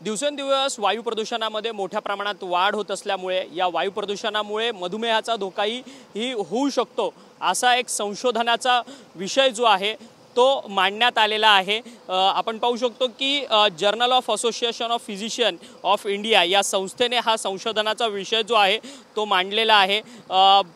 दिवसेंदिवस वायू प्रदूषणामध्ये मोठ्या प्रमाणात वाढ होत असल्यामुळे या वायू प्रदूषणामुळे मधुमेहाचा धोकाही होऊ शकतो असा एक संशोधनाचा विषय जो आहे तो मांडण्यात आलेला आहे। आपण पाहू शकतो की journal of association of physician of India या संस्थेने हा संशोधनाचा विषय जो आहे तो मांडलेला आहे।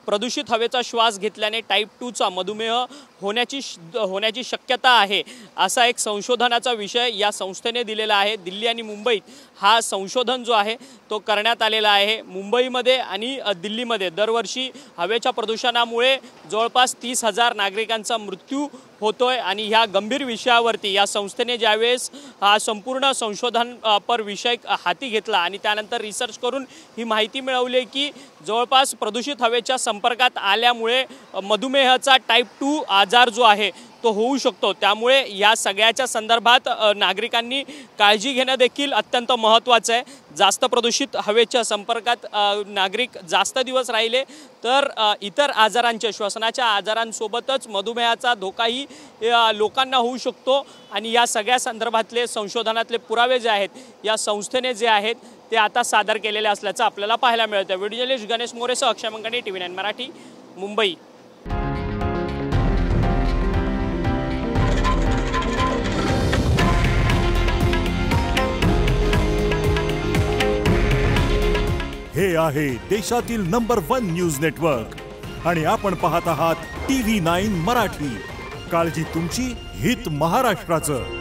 प्रदूषित हवेचा श्वास घेतल्याने टाइप 2 चा मधुमेह होण्याची शक्यता आहे असा एक संशोधनाचा विषय या संस्थेने दिलेला आहे। दिल्ली आणि मुंबईत हा संशोधन जो आहे तो करण्यात आलेला आहे। मुंबईमध्ये आणि दिल्लीमध्ये दरवर्षी हवेच्या प्रदूषणामुळे जवळपास 30,000 नागरिकांचा मृत्यू होतोय आणि ह्या गंभीर विषयावरती या संस्थेने ज्यावेळेस हा संपूर्ण संशोधन पर विषय हाती घेतला आणि त्यानंतर रिसर्च करून ही माहिती मिळवली की जवळपास प्रदूषित हवेच्या संपर्कात आल्यामुळे मधुमेहाचा टाइप 2 आजार जो आहे तो होऊ शकतो। त्यामुळे या सगळ्याच्या संदर्भात नागरिकांनी काळजी घेणं देखील अत्यंत महत्त्वाचं आहे। जास्त प्रदूषित हवेच्या संपर्कात नागरिक जास्त दिवस राहिले तर इतर आजारांच्या श्वसनाच्या आजारांसोबतच मधुमेहाचा धोकाही लोकांना होऊ शकतो आणि या सगळ्या संदर्भातले संशोधनातले पुरावे जे आहेत या संस्थेने जे आहेत ते आता सादर केलेले असल्याचं आपल्याला पाहायला मिळतं। व्हिडिओ जर्नलिस्ट गणेश मोरेसह अक्षय मंगणे, TV9 मराठी, मुंबई। हे आहे देशातील नंबर 1 न्यूज नेटवर्क आणि आपण पाहत आहात TV9 मराठी। काळजी तुमची, हित महाराष्ट्राचं।